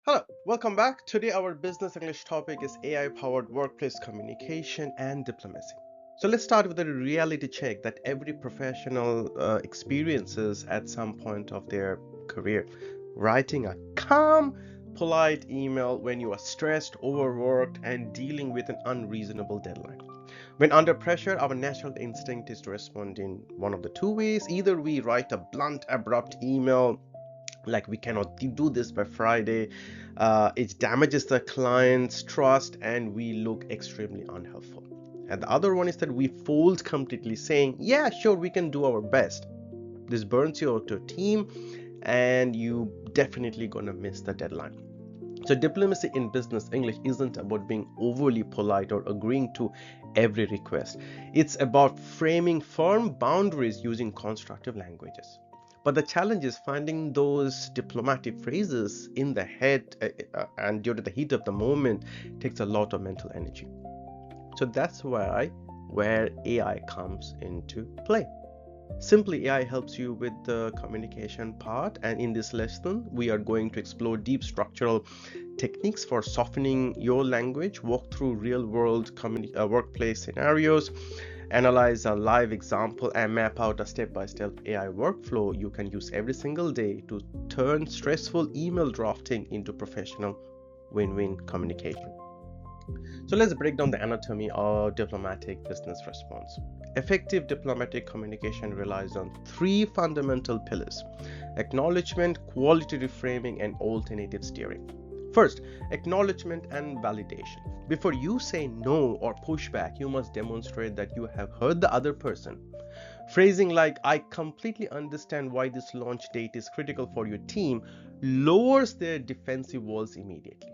Hello, welcome back. Today, our business English topic is AI powered workplace communication and diplomacy. So, let's start with a reality check that every professional experiences at some point of their career. Writing a calm, polite email when you are stressed, overworked, and dealing with an unreasonable deadline. When under pressure, our natural instinct is to respond in one of the two ways. Either we write a blunt, abrupt email like we cannot do this by Friday. It damages the client's trust and we look extremely unhelpful. And the other one is that we fold completely, saying, yeah, sure, we can do our best. This burns your team and you definitely gonna miss the deadline. So diplomacy in business English isn't about being overly polite or agreeing to every request. It's about framing firm boundaries using constructive languages. But the challenge is finding those diplomatic phrases in the head and during the heat of the moment takes a lot of mental energy. So that's why where AI comes into play. Simply, AI helps you with the communication part, and in this lesson, we are going to explore deep structural techniques for softening your language, walk through real world workplace scenarios, analyze a live example, and map out a step by step AI workflow you can use every single day to turn stressful email drafting into professional win win communication. So let's break down the anatomy of diplomatic business response. Effective diplomatic communication relies on three fundamental pillars: acknowledgement, quality reframing, and alternative steering. First, acknowledgement and validation. Before you say no or push back, you must demonstrate that you have heard the other person. Phrasing like, I completely understand why this launch date is critical for your team, lowers their defensive walls immediately.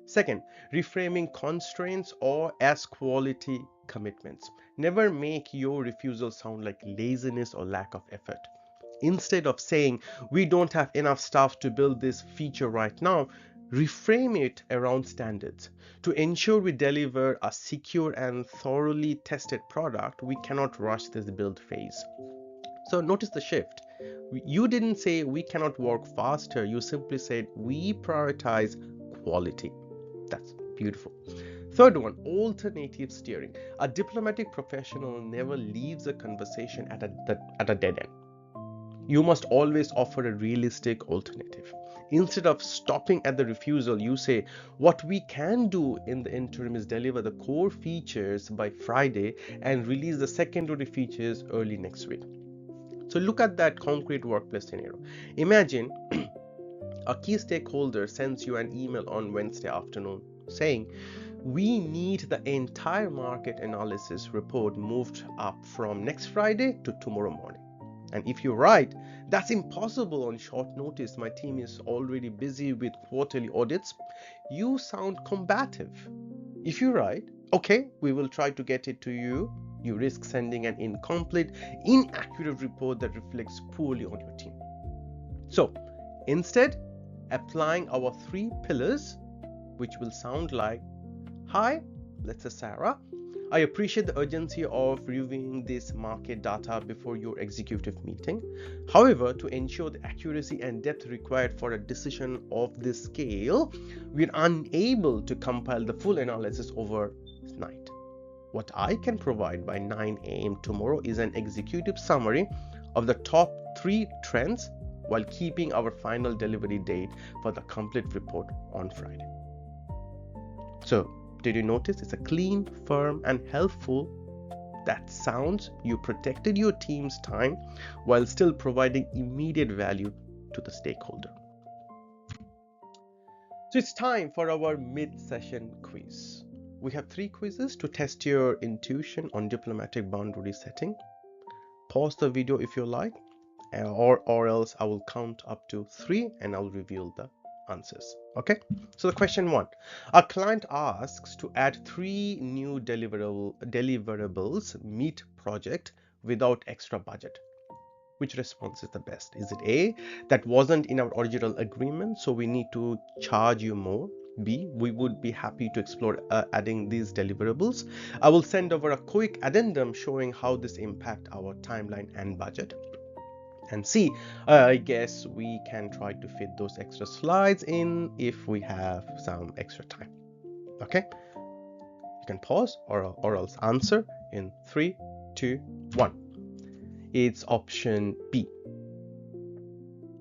Second, reframing constraints or as quality commitments. Never make your refusal sound like laziness or lack of effort. Instead of saying, we don't have enough staff to build this feature right now, reframe it around standards. To ensure we deliver a secure and thoroughly tested product, we cannot rush this build phase. So notice the shift. You didn't say we cannot work faster, you simply said we prioritize quality. That's beautiful. Third one, alternative steering. A diplomatic professional never leaves a conversation at a dead end. You must always offer a realistic alternative. Instead of stopping at the refusal, you say, what we can do in the interim is deliver the core features by Friday and release the secondary features early next week. So look at that concrete workplace scenario. Imagine a key stakeholder sends you an email on Wednesday afternoon saying, we need the entire market analysis report moved up from next Friday to tomorrow morning. And if you write, that's impossible on short notice, my team is already busy with quarterly audits, you sound combative. If you write, okay, we will try to get it to you, you risk sending an incomplete, inaccurate report that reflects poorly on your team. So, instead, applying our three pillars, which will sound like, hi, let's say Sarah, I appreciate the urgency of reviewing this market data before your executive meeting. However, to ensure the accuracy and depth required for a decision of this scale, we're unable to compile the full analysis overnight. What I can provide by 9 a.m. tomorrow is an executive summary of the top 3 trends while keeping our final delivery date for the complete report on Friday. So, did you notice it's a clean, firm, and helpful? That sounds you protected your team's time while still providing immediate value to the stakeholder. So it's time for our mid-session quiz. We have 3 quizzes to test your intuition on diplomatic boundary setting. Pause the video if you like, or else I will count up to 3 and I'll reveal the answers. Okay, so the question 1, a client asks to add 3 new deliverables meet project without extra budget. Which response is the best? Is it A, that wasn't in our original agreement, so we need to charge you more? B, we would be happy to explore adding these deliverables. I will send over a quick addendum showing how this impact our timeline and budget. And C, I guess we can try to fit those extra slides in if we have some extra time. Okay, you can pause or else answer in 3, 2, 1. It's option B.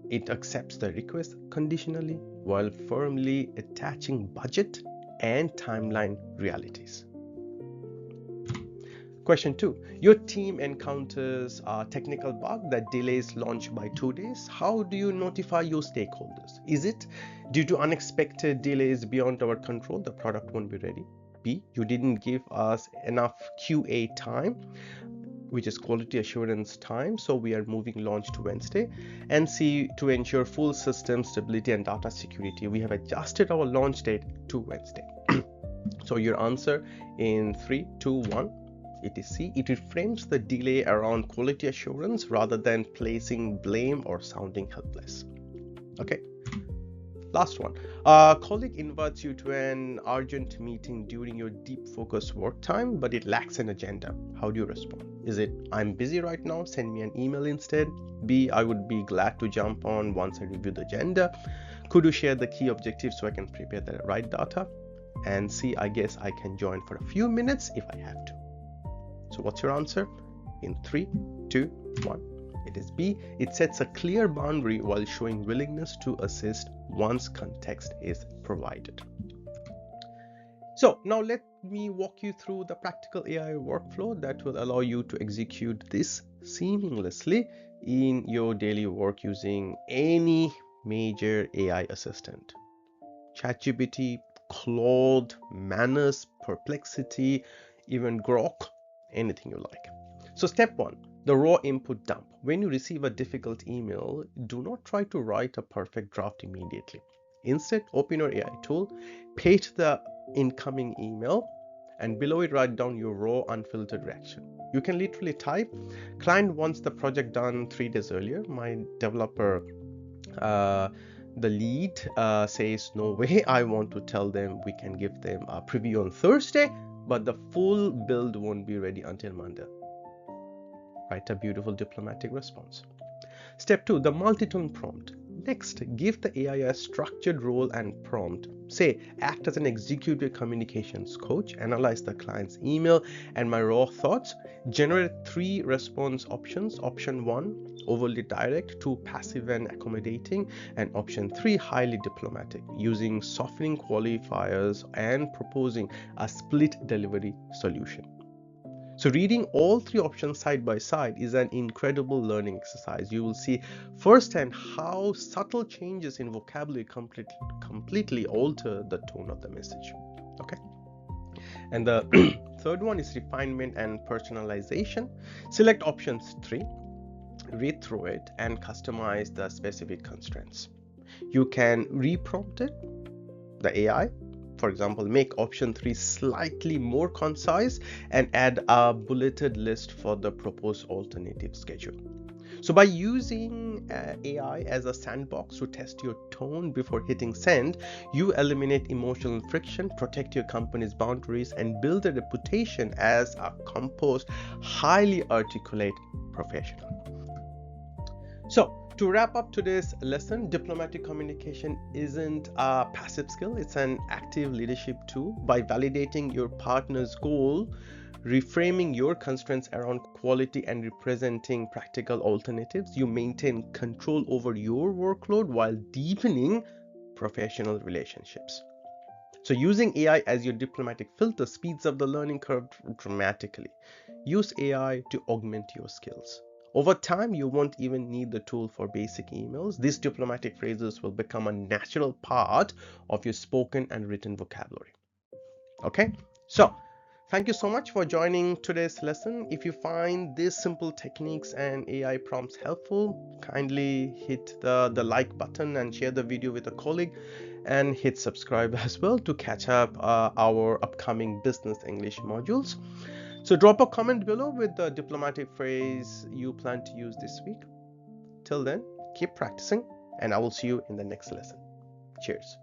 It accepts the request conditionally while firmly attaching budget and timeline realities. Question 2. Your team encounters a technical bug that delays launch by 2 days. How do you notify your stakeholders? Is it due to unexpected delays beyond our control, the product won't be ready? B, you didn't give us enough QA time, which is quality assurance time, so we are moving launch to Wednesday. And C, to ensure full system stability and data security, we have adjusted our launch date to Wednesday. So your answer in 3, 2, 1. It is C. It reframes the delay around quality assurance rather than placing blame or sounding helpless. Okay. Last one. A colleague invites you to an urgent meeting during your deep focus work time, but it lacks an agenda. How do you respond? Is it, I'm busy right now, send me an email instead? B, I would be glad to jump on once I review the agenda. Could you share the key objectives so I can prepare the right data? And C, I guess I can join for a few minutes if I have to. So what's your answer? In 3, 2, 1. It is B. It sets a clear boundary while showing willingness to assist once context is provided. So now let me walk you through the practical AI workflow that will allow you to execute this seamlessly in your daily work using any major AI assistant. ChatGPT, Claude, Manus, Perplexity, even Grok, anything you like. So step 1, the raw input dump. When you receive a difficult email, do not try to write a perfect draft immediately. Instead, open your AI tool, paste the incoming email, and below it write down your raw unfiltered reaction. You can literally type, client wants the project done 3 days earlier. My developer, the lead says, no way, I want to tell them we can give them a preview on Thursday, but the full build won't be ready until Monday. Write a beautiful diplomatic response. Step 2, the multi-tone prompt. Next, give the AI a structured role and prompt. Say, act as an executive communications coach, analyze the client's email and my raw thoughts, generate 3 response options. Option 1, overly direct, 2, passive and accommodating, and option 3, highly diplomatic, using softening qualifiers and proposing a split delivery solution. So reading all 3 options side by side is an incredible learning exercise. You will see firsthand how subtle changes in vocabulary completely alter the tone of the message. Okay. And the third one is refinement and personalization. Select options 3, read through it and customize the specific constraints. You can reprompt it, the AI. For example, make option 3 slightly more concise and add a bulleted list for the proposed alternative schedule. So by using AI as a sandbox to test your tone before hitting send, you eliminate emotional friction, protect your company's boundaries, and build a reputation as a composed, highly articulate professional. So to wrap up today's lesson, diplomatic communication isn't a passive skill, it's an active leadership tool. By validating your partner's goal, reframing your constraints around quality, and representing practical alternatives, you maintain control over your workload while deepening professional relationships. So using AI as your diplomatic filter speeds up the learning curve dramatically. Use AI to augment your skills. Over time, you won't even need the tool for basic emails. These diplomatic phrases will become a natural part of your spoken and written vocabulary. Okay, so thank you so much for joining today's lesson. If you find these simple techniques and AI prompts helpful, kindly hit the like button and share the video with a colleague, and hit subscribe as well to catch up our upcoming business English modules. So drop a comment below with the diplomatic phrase you plan to use this week. Till then, keep practicing, and I will see you in the next lesson. Cheers.